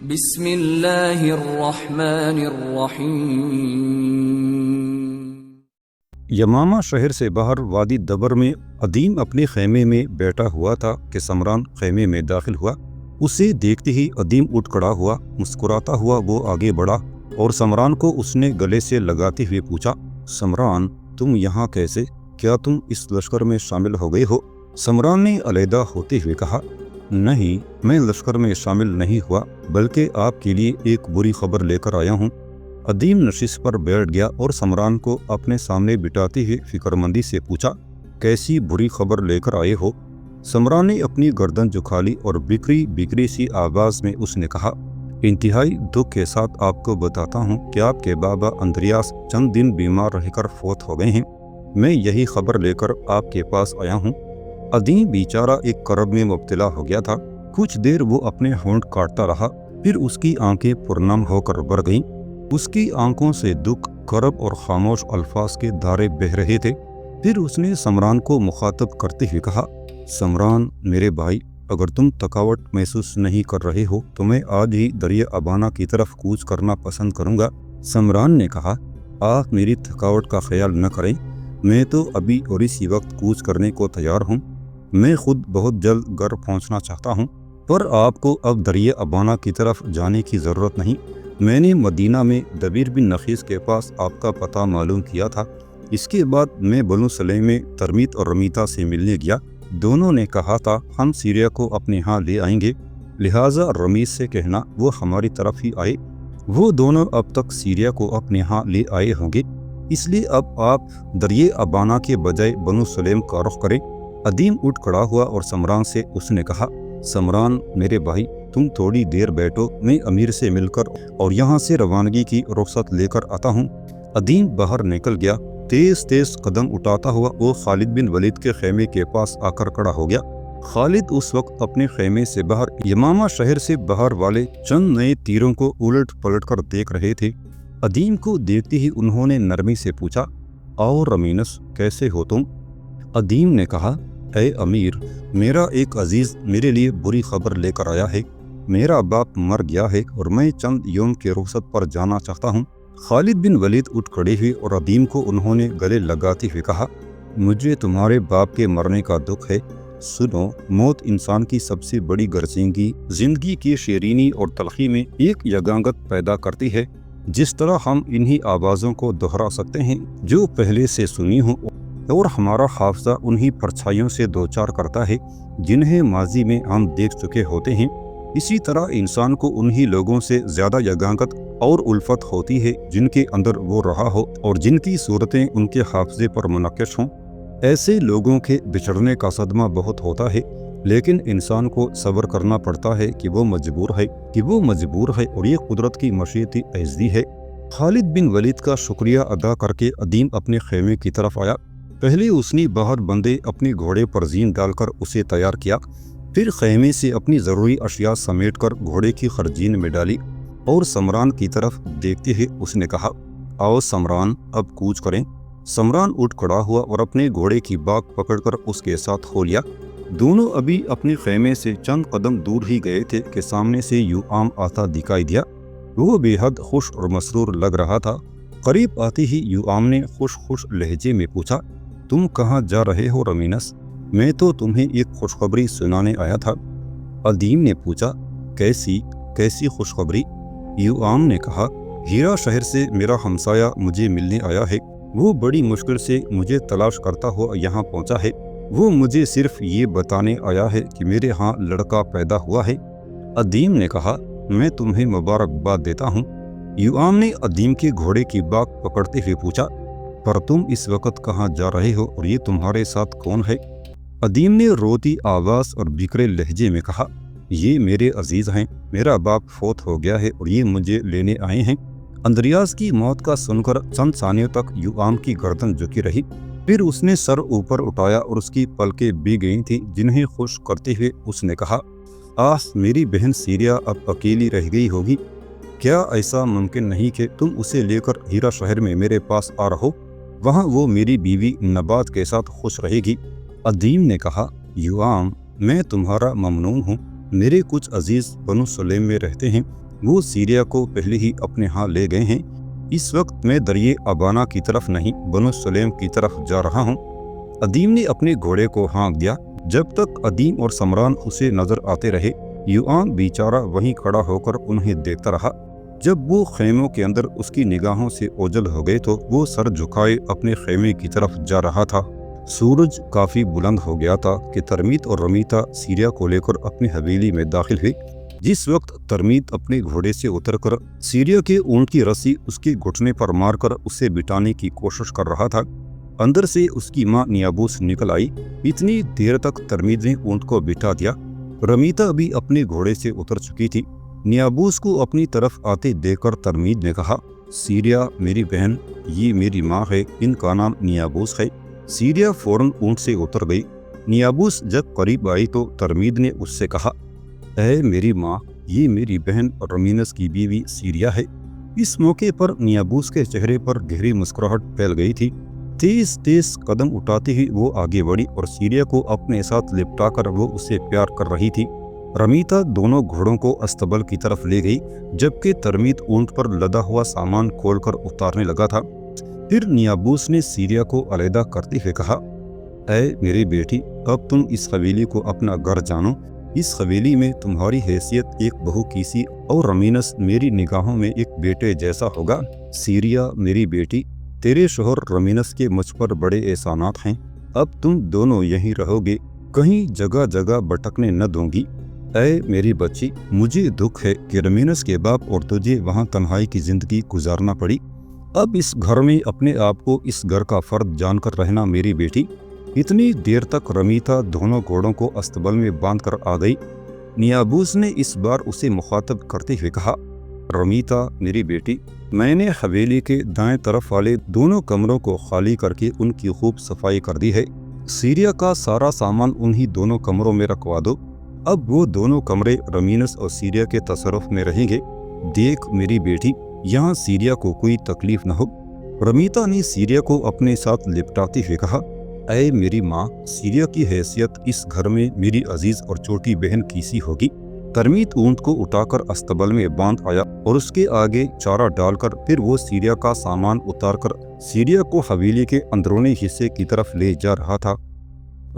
بسم اللہ الرحمن الرحیم۔ یمامہ شہر سے باہر وادی دبر میں ادیم اپنے خیمے میں بیٹھا ہوا تھا کہ سمران خیمے میں داخل ہوا۔ اسے دیکھتے ہی ادیم اٹھ کھڑا ہوا، مسکراتا ہوا وہ آگے بڑھا اور سمران کو اس نے گلے سے لگاتے ہوئے پوچھا، سمران تم یہاں کیسے؟ کیا تم اس لشکر میں شامل ہو گئے ہو؟ سمران نے علیحدہ ہوتے ہوئے کہا، نہیں میں لشکر میں شامل نہیں ہوا، بلکہ آپ کے لیے ایک بری خبر لے کر آیا ہوں۔ ادیم نشست پر بیٹھ گیا اور سمران کو اپنے سامنے بٹھاتے ہوئے فکر مندی سے پوچھا، کیسی بری خبر لے کر آئے ہو؟ سمران نے اپنی گردن جھکا لی اور بکری سی آواز میں اس نے کہا، انتہائی دکھ کے ساتھ آپ کو بتاتا ہوں کہ آپ کے بابا اندریاس چند دن بیمار رہ کر فوت ہو گئے ہیں۔ میں یہی خبر لے کر آپ کے پاس آیا ہوں۔ ادیم بیچارہ ایک کرب میں مبتلا ہو گیا تھا۔ کچھ دیر وہ اپنے ہونٹ کاٹتا رہا، پھر اس کی آنکھیں پرنم ہو کر بھر گئیں۔ اس کی آنکھوں سے دکھ، کرب اور خاموش الفاظ کے دھارے بہہ رہے تھے۔ پھر اس نے سمران کو مخاطب کرتے ہوئے کہا، سمران میرے بھائی، اگر تم تھکاوٹ محسوس نہیں کر رہے ہو تو میں آج ہی دریا ابانا کی طرف کوچ کرنا پسند کروں گا۔ سمران نے کہا، آپ میری تھکاوٹ کا خیال نہ کریں، میں تو ابھی اور اسی وقت کوچ کرنے کو تیار ہوں۔ میں خود بہت جلد گھر پہنچنا چاہتا ہوں، پر آپ کو اب دریا ابانا کی طرف جانے کی ضرورت نہیں۔ میں نے مدینہ میں دبیر بن نخیس کے پاس آپ کا پتہ معلوم کیا تھا۔ اس کے بعد میں بنو سلیم میں ترمیت اور رمیتا سے ملنے گیا۔ دونوں نے کہا تھا ہم سیریا کو اپنے ہاں لے آئیں گے، لہٰذا رمیت سے کہنا وہ ہماری طرف ہی آئے۔ وہ دونوں اب تک سیریا کو اپنے ہاں لے آئے ہوں گے، اس لیے اب آپ دریا ابانا کے بجائے بنو سلیم کا رخ کریں۔ ادیم اٹھ کھڑا ہوا اور سمران سے اس نے کہا، سمران میرے بھائی، تم تھوڑی دیر بیٹھو، میں امیر سے مل کر اور یہاں سے روانگی کی رخصت لے کر آتا ہوں۔ ادیم باہر نکل گیا۔ تیز قدم اٹھاتا ہوا وہ خالد بن ولید کے خیمے کے پاس آ کر کھڑا ہو گیا۔ خالد اس وقت اپنے خیمے سے باہر یمامہ شہر سے باہر والے چند نئے تیروں کو الٹ پلٹ کر دیکھ رہے تھے۔ ادیم کو دیکھتے ہی انہوں نے نرمی سے پوچھا، آؤ رمینس، کیسے ہو تم؟ ادیم نے کہا، اے امیر، میرا ایک عزیز میرے لیے بری خبر لے کر آیا ہے۔ میرا باپ مر گیا ہے اور میں چند یوم کے رخصت پر جانا چاہتا ہوں۔ خالد بن ولید اٹھ کھڑے ہوئے اور ادیم کو انہوں نے گلے لگاتے ہوئے کہا، مجھے تمہارے باپ کے مرنے کا دکھ ہے۔ سنو، موت انسان کی سب سے بڑی گرسنگی زندگی کی شیرینی اور تلخی میں ایک یگانگت پیدا کرتی ہے۔ جس طرح ہم انہی آوازوں کو دہرا سکتے ہیں جو پہلے سے سنی ہوں، اور ہمارا حافظہ انہی پرچھائیوں سے دوچار کرتا ہے جنہیں ماضی میں ہم دیکھ چکے ہوتے ہیں، اسی طرح انسان کو انہی لوگوں سے زیادہ یگانگت اور الفت ہوتی ہے جن کے اندر وہ رہا ہو اور جن کی صورتیں ان کے حافظے پر منعکس ہوں۔ ایسے لوگوں کے بچھڑنے کا صدمہ بہت ہوتا ہے، لیکن انسان کو صبر کرنا پڑتا ہے کہ وہ مجبور ہے اور یہ قدرت کی مشیتی عزیزی ہے۔ خالد بن ولید کا شکریہ ادا کر کے ادیم اپنے خیمے کی طرف آیا۔ پہلے اس نے باہر بندے اپنے گھوڑے پر زین ڈال کر اسے تیار کیا، پھر خیمے سے اپنی ضروری اشیاء سمیٹ کر گھوڑے کی خرجین میں ڈالی اور سمران کی طرف دیکھتے ہوئے اس نے کہا، آؤ سمران، اب کوچ کریں۔ سمران اٹھ کھڑا ہوا اور اپنے گھوڑے کی باگ پکڑ کر اس کے ساتھ ہو لیا۔ دونوں ابھی اپنے خیمے سے چند قدم دور ہی گئے تھے کہ سامنے سے یوآم آتا دکھائی دیا۔ وہ بے حد خوش اور مسرور لگ رہا تھا۔ قریب آتے ہی یوآم نے خوش لہجے میں پوچھا، تم کہاں جا رہے ہو رمینس؟ میں تو تمہیں ایک خوشخبری سنانے آیا تھا۔ ادیم نے پوچھا، کیسی خوشخبری؟ یوآم نے کہا، ہیرا شہر سے میرا ہمسایہ مجھے ملنے آیا ہے۔ وہ بڑی مشکل سے مجھے تلاش کرتا ہوا یہاں پہنچا ہے۔ وہ مجھے صرف یہ بتانے آیا ہے کہ میرے ہاں لڑکا پیدا ہوا ہے۔ ادیم نے کہا، میں تمہیں مبارکباد دیتا ہوں۔ یوآم نے ادیم کے گھوڑے کی باگ پکڑتے ہوئے پوچھا، پر تم اس وقت کہاں جا رہے ہو اور یہ تمہارے ساتھ کون ہے؟ ادیم نے روتی آواز اور بکھرے لہجے میں کہا، یہ میرے عزیز ہیں، میرا باپ فوت ہو گیا ہے اور یہ مجھے لینے آئے ہیں۔ اندریاس کی موت کا سن کر چند ثانیوں تک یوآم کی گردن جھکی رہی، پھر اس نے سر اوپر اٹھایا اور اس کی پلکیں بھیگ گئی تھیں جنہیں خوش کرتے ہوئے اس نے کہا، میری بہن سیریا اب اکیلی رہ گئی ہوگی۔ کیا ایسا ممکن نہیں کہ تم اسے لے کر ہیرا شہر میں میرے پاس آ رہو؟ وہاں وہ میری بیوی نبات کے ساتھ خوش رہے گی۔ ادیم نے کہا، یوآم، میں تمہارا ممنون ہوں، میرے کچھ عزیز بنو سلیم میں رہتے ہیں، وہ سیریا کو پہلے ہی اپنے ہاں لے گئے ہیں۔ اس وقت میں دریائے ابانا کی طرف نہیں بنو سلیم کی طرف جا رہا ہوں۔ ادیم نے اپنے گھوڑے کو ہانک دیا۔ جب تک ادیم اور سمران اسے نظر آتے رہے، یوآن بیچارہ وہیں کھڑا ہو کر انہیں دیکھتا رہا۔ جب وہ خیموں کے اندر اس کی نگاہوں سے اوجھل ہو گئے تو وہ سر جھکائے اپنے خیمے کی طرف جا رہا تھا۔ سورج کافی بلند ہو گیا تھا کہ ترمیت اور رمیتا سیریا کو لے کر اپنی حویلی میں داخل ہوئی۔ جس وقت ترمیت اپنے گھوڑے سے اتر کر سیریا کے اونٹ کی رسی اس کے گھٹنے پر مار کر اسے بٹانے کی کوشش کر رہا تھا، اندر سے اس کی ماں نیابوس نکل آئی۔ اتنی دیر تک ترمیت نے اونٹ کو بٹھا دیا۔ رمیتا بھی اپنے گھوڑے سے اتر چکی تھی۔ نیابوس کو اپنی طرف آتے دیکھ کر ترمیت نے کہا، سیریا میری بہن، یہ میری ماں ہے، ان کا نام نیابوس ہے۔ سیریا فوراً اونٹ سے اتر گئی۔ نیابوس جب قریب آئی تو ترمیت نے اس سے کہا، اے میری ماں، یہ میری بہن رمینس کی بیوی سیریا ہے۔ اس موقع پر نیابوس کے چہرے پر گہری مسکراہٹ پھیل گئی تھی۔ تیز تیز قدم اٹھاتے ہی وہ آگے بڑھی اور سیریا کو اپنے ساتھ لپٹا کر وہ اسے پیار کر رہی تھی۔ رمیتا دونوں گھوڑوں کو استبل کی طرف لے گئی، جبکہ ترمیت اونٹ پر لدا ہوا سامان کھول کر اتارنے لگا تھا۔ پھر نیابوس نے سیریا کو علیحدہ کرتے ہوئے کہا، اے میری بیٹی، اب تم اس حویلی کو اپنا گھر جانو۔ اس حویلی میں تمہاری حیثیت ایک بہو کی سی اور رمینس میری نگاہوں میں ایک بیٹے جیسا ہوگا۔ سیریا میری بیٹی، تیرے شوہر رمینس کے مجھ پر بڑے احسانات ہیں۔ اب تم دونوں یہیں رہو گے، کہیں جگہ جگہ بھٹکنے نہ دوں گی۔ اے میری بچی، مجھے دکھ ہے کہ رمینس کے باپ اور تجھے وہاں تنہائی کی زندگی گزارنا پڑی۔ اب اس گھر میں اپنے آپ کو اس گھر کا فرد جان کر رہنا میری بیٹی۔ اتنی دیر تک رمیتا دونوں گھوڑوں کو استبل میں باندھ کر آ گئی۔ نیابوس نے اس بار اسے مخاطب کرتے ہوئے کہا، رمیتا میری بیٹی، میں نے حویلی کے دائیں طرف والے دونوں کمروں کو خالی کر کے ان کی خوب صفائی کر دی ہے۔ سیریا کا سارا سامان انہی دونوں کمروں میں رکھوا دو۔ اب وہ دونوں کمرے رمینس اور سیریا کے تصرف میں رہیں گے۔ دیکھ میری بیٹی، یہاں سیریا کو کوئی تکلیف نہ ہو۔ رمیتا نے سیریا کو اپنے ساتھ لپٹاتے ہوئے کہا، اے میری ماں، سیریا کی حیثیت اس گھر میں میری عزیز اور چھوٹی بہن کی سی ہوگی۔ ترمیت اونٹ کو اٹھا کر استبل میں باندھ آیا اور اس کے آگے چارہ ڈال کر پھر وہ سیریا کا سامان اتار کر سیریا کو حویلی کے اندرونی حصے کی طرف لے جا رہا تھا۔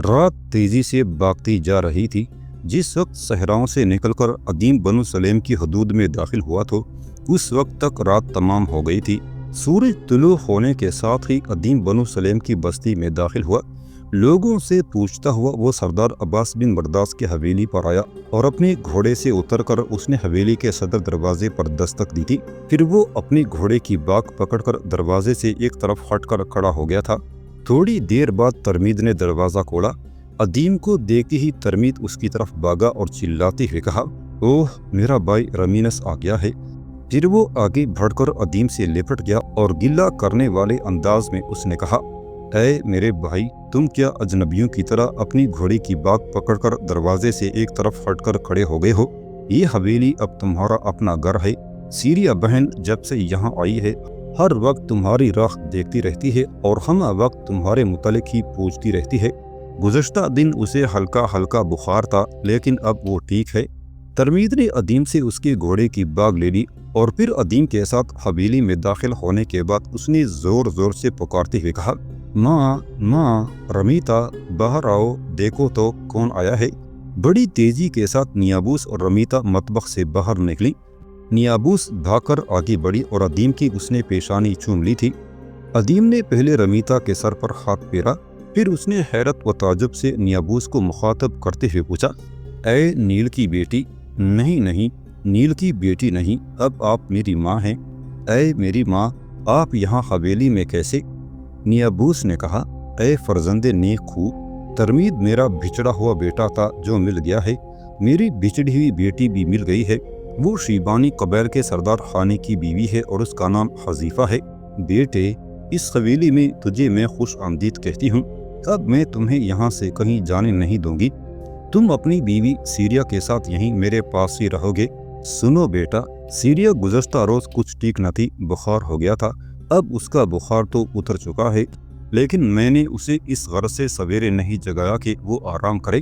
رات تیزی سے بھاگتی جا رہی تھی۔ جس وقت صحراؤں سے نکل کر ادیم بنو سلیم کی حدود میں داخل ہوا تو اس وقت تک رات تمام ہو گئی تھی۔ سورج طلوع ہونے کے ساتھ ہی ادیم بنو سلیم کی بستی میں داخل ہوا۔ لوگوں سے پوچھتا ہوا وہ سردار عباس بن برداس کی حویلی پر آیا اور اپنے گھوڑے سے اتر کر اس نے حویلی کے صدر دروازے پر دستک دی تھی۔ پھر وہ اپنے گھوڑے کی باک پکڑ کر دروازے سے ایک طرف ہٹ کر کھڑا ہو گیا تھا۔ تھوڑی دیر بعد ترمیت نے دروازہ کھولا۔ ادیم کو دیکھتے ہی ترمیت اس کی طرف بھاگا اور چلاتے ہوئے کہا، اوہ میرا بھائی رمینس آ گیا ہے۔ پھر وہ آگے بڑھ کر ادیم سے لپٹ گیا اور گلہ کرنے والے انداز میں اس نے کہا، اے میرے بھائی، تم کیا اجنبیوں کی طرح اپنی گھوڑی کی باک پکڑ کر دروازے سے ایک طرف ہٹ کر کھڑے ہو گئے ہو؟ یہ حویلی اب تمہارا اپنا گھر ہے۔ سیریا بہن جب سے یہاں آئی ہے ہر وقت تمہاری راہ دیکھتی رہتی ہے اور ہمہ وقت تمہارے متعلق ہی پوچھتی رہتی ہے۔ گزشتہ دن اسے ہلکا ہلکا بخار تھا، لیکن اب وہ ٹھیک ہے۔ ترمیت نے ادیم سے اس کے گھوڑے کی باگ لے لی اور پھر ادیم کے ساتھ حویلی میں داخل ہونے کے بعد اس نے زور زور سے پکارتے ہوئے کہا، ماں ماں، رمیتا باہر آؤ، دیکھو تو کون آیا ہے۔ بڑی تیزی کے ساتھ نیابوس اور رمیتا مطبخ سے باہر نکلی۔ نیابوس بھاگ کر آگے بڑھی اور ادیم کی اس نے پیشانی چوم لی تھی۔ ادیم نے پہلے رمیتا کے سر پر ہاتھ پھیرا، پھر اس نے حیرت و تعجب سے نیابوس کو مخاطب کرتے ہوئے پوچھا، اے نیل کی بیٹی؟ نہیں نہیں، نیل کی بیٹی نہیں، اب آپ میری ماں ہیں۔ اے میری ماں، آپ یہاں حویلی میں کیسے؟ نیابوس نے کہا، اے فرزند نیک خو، ترمیت میرا بچھڑا ہوا بیٹا تھا جو مل گیا ہے۔ میری بچھڑی ہوئی بیٹی بھی مل گئی ہے۔ وہ شیبانی قبیل کے سردار خانے کی بیوی ہے اور اس کا نام حذیفہ ہے۔ بیٹے، اس حویلی میں تجھے میں خوش آمدید کہتی ہوں۔ اب میں تمہیں یہاں سے کہیں جانے نہیں دوں گی۔ تم اپنی بیوی سیریا کے ساتھ یہیں میرے پاس ہی رہو گے۔ سنو بیٹا، سیریا گزشتہ روز کچھ ٹھیک نہ تھی، بخار ہو گیا تھا۔ اب اس کا بخار تو اتر چکا ہے، لیکن میں نے اسے اس غرض سے سویرے نہیں جگایا کہ وہ آرام کرے۔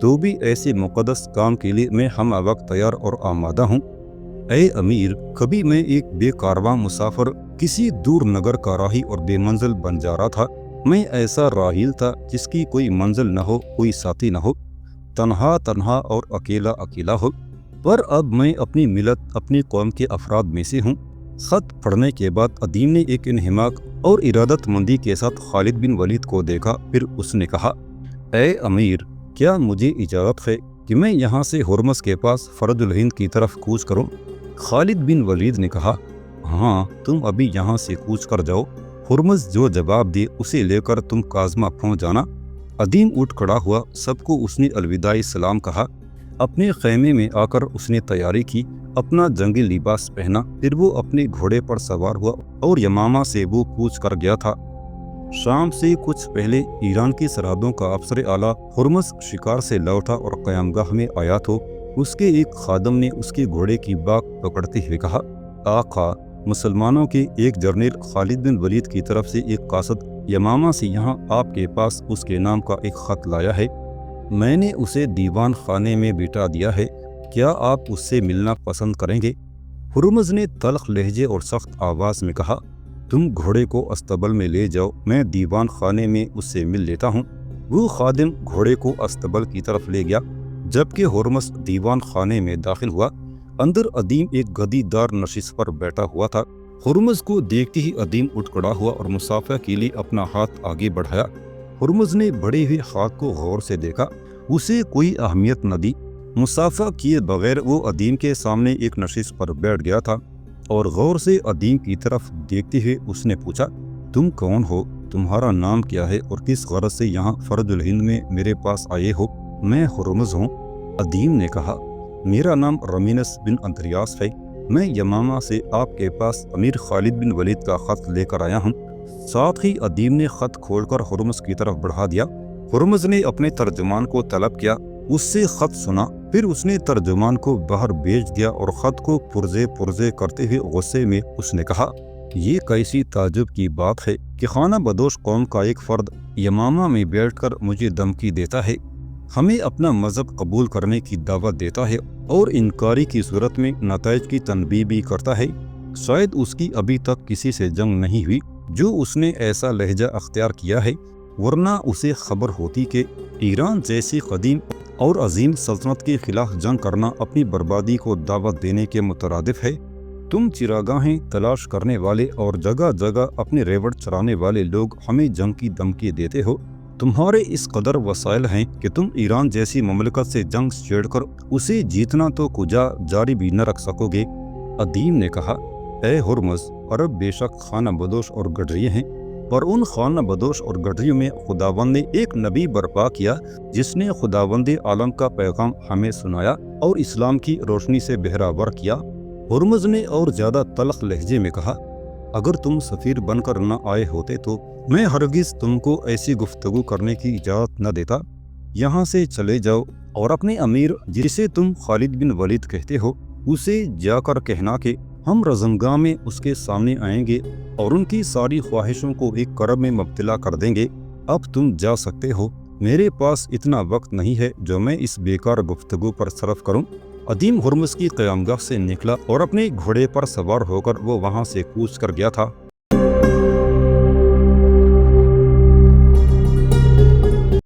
تو بھی ایسے مقدس کام کے لیے میں ہم وقت تیار اور آمادہ ہوں۔ اے امیر، کبھی میں ایک بے کارواں مسافر کسی دور نگر کا راہی اور بے منزل بن جا رہا تھا۔ میں ایسا راحیل تھا جس کی کوئی منزل نہ ہو، کوئی ساتھی نہ ہو، تنہا تنہا اور اکیلا اکیلا ہو۔ پر اب میں اپنی ملت، اپنی قوم کے افراد میں سے ہوں۔ خط پڑھنے کے بعد عدیم نے ایک انہماک اور ارادت مندی کے ساتھ خالد بن ولید کو دیکھا، پھر اس نے کہا، اے امیر، کیا مجھے اجازت ہے کہ میں یہاں سے ہرمز کے پاس فرج الہند کی طرف کوچ کروں؟ خالد بن ولید نے کہا، ہاں، تم ابھی یہاں سے کوچ کر جاؤ۔ ہرمز جو جواب دے اسے لے کر تم کاظمہ پہنچ جانا۔ عدیم اٹھ کھڑا ہوا، سب کو اس نے الوداعی سلام کہا۔ اپنے خیمے میں آ کر اس نے تیاری کی، اپنا جنگی لباس پہنا، پھر وہ اپنے گھوڑے پر سوار ہوا اور یمامہ سے وہ کوچ کر گیا تھا۔ شام سے کچھ پہلے ایران کی سرحدوں کا افسر اعلیٰ ہرمز شکار سے لوٹا اور قیامگاہ میں آیا تو اس کے ایک خادم نے اس کے گھوڑے کی باک پکڑتے ہوئے کہا، آقا، مسلمانوں کے ایک جرنیل خالد بن ولید کی طرف سے ایک قاصد یمامہ سے یہاں آپ کے پاس اس کے نام کا ایک خط لایا ہے۔ میں نے اسے دیوان خانے میں بٹھا دیا ہے، کیا آپ اس سے ملنا پسند کریں گے؟ ہرمز نے تلخ لہجے اور سخت آواز میں کہا، تم گھوڑے کو استبل میں لے جاؤ، میں دیوان خانے میں اس سے مل لیتا ہوں۔ وہ خادم گھوڑے کو استبل کی طرف لے گیا، جبکہ ہرمز دیوان خانے میں داخل ہوا۔ اندر عدیم ایک گدی دار نشست پر بیٹھا ہوا تھا۔ ہرمز کو دیکھتے ہی عدیم اٹھ کھڑا ہوا اور مصافحہ کے لیے اپنا ہاتھ آگے بڑھایا۔ ہرمز نے بڑے ہوئے ہاتھ کو غور سے دیکھا، اسے کوئی اہمیت نہ دی۔ مصافحہ کیے بغیر وہ عدیم کے سامنے ایک نشست پر بیٹھ گیا تھا اور غور سے عدیم کی طرف دیکھتے ہوئے اس نے پوچھا، تم کون ہو؟ تمہارا نام کیا ہے اور کس غرض سے یہاں فرج الہند میں میرے پاس آئے ہو؟ میں ہرمز ہوں، عدیم نے کہا۔ میرا نام رمینس بن اندریاس ہے، میں یمامہ سے آپ کے پاس امیر خالد بن ولید کا خط لے کر آیا ہوں۔ ساتھ ہی عدیم نے خط کھول کر ہرمز کی طرف بڑھا دیا۔ ہرمز نے اپنے ترجمان کو طلب کیا، اس سے خط سنا، پھر اس نے ترجمان کو باہر بھیج دیا اور خط کو پرزے پرزے کرتے ہوئے غصے میں اس نے کہا، یہ کیسی تعجب کی بات ہے کہ خانہ بدوش قوم کا ایک فرد یمامہ میں بیٹھ کر مجھے دھمکی دیتا ہے، ہمیں اپنا مذہب قبول کرنے کی دعوت دیتا ہے اور انکاری کی صورت میں نتائج کی تنبیہ بھی کرتا ہے۔ شاید اس کی ابھی تک کسی سے جنگ نہیں ہوئی جو اس نے ایسا لہجہ اختیار کیا ہے، ورنہ اسے خبر ہوتی کہ ایران جیسی قدیم اور عظیم سلطنت کے خلاف جنگ کرنا اپنی بربادی کو دعوت دینے کے مترادف ہے۔ تم چراگاہیں تلاش کرنے والے اور جگہ جگہ اپنے ریوڑ چرانے والے لوگ ہمیں جنگ کی دھمکی دیتے ہو۔ تمہارے اس قدر وسائل ہیں کہ تم ایران جیسی مملکت سے جنگ چھیڑ کر اسے جیتنا تو کجا جاری بھی نہ رکھ سکو گے۔ عدیم نے کہا، اے ہرمز، عرب بے شک خانہ بدوش اور گڈریے ہیں، پر ان خانہ بدوش اور گڈریوں میں خداوند نے ایک نبی برپا کیا جس نے خداوند عالم کا پیغام ہمیں سنایا اور اسلام کی روشنی سے بہراور کیا۔ ہرمز نے اور زیادہ تلخ لہجے میں کہا، اگر تم سفیر بن کر نہ آئے ہوتے تو میں ہرگز تم کو ایسی گفتگو کرنے کی اجازت نہ دیتا۔ یہاں سے چلے جاؤ اور اپنے امیر جسے تم خالد بن ولید کہتے ہو اسے جا کر کہنا کہ ہم رزمگاہ میں اس کے سامنے آئیں گے اور ان کی ساری خواہشوں کو ایک کرب میں مبتلا کر دیں گے۔ اب تم جا سکتے ہو، میرے پاس اتنا وقت نہیں ہے جو میں اس بیکار گفتگو پر صرف کروں۔ عدیم ہرمز کی قیامگاہ سے نکلا اور اپنے گھوڑے پر سوار ہو کر وہ وہاں سے کوچ کر گیا تھا۔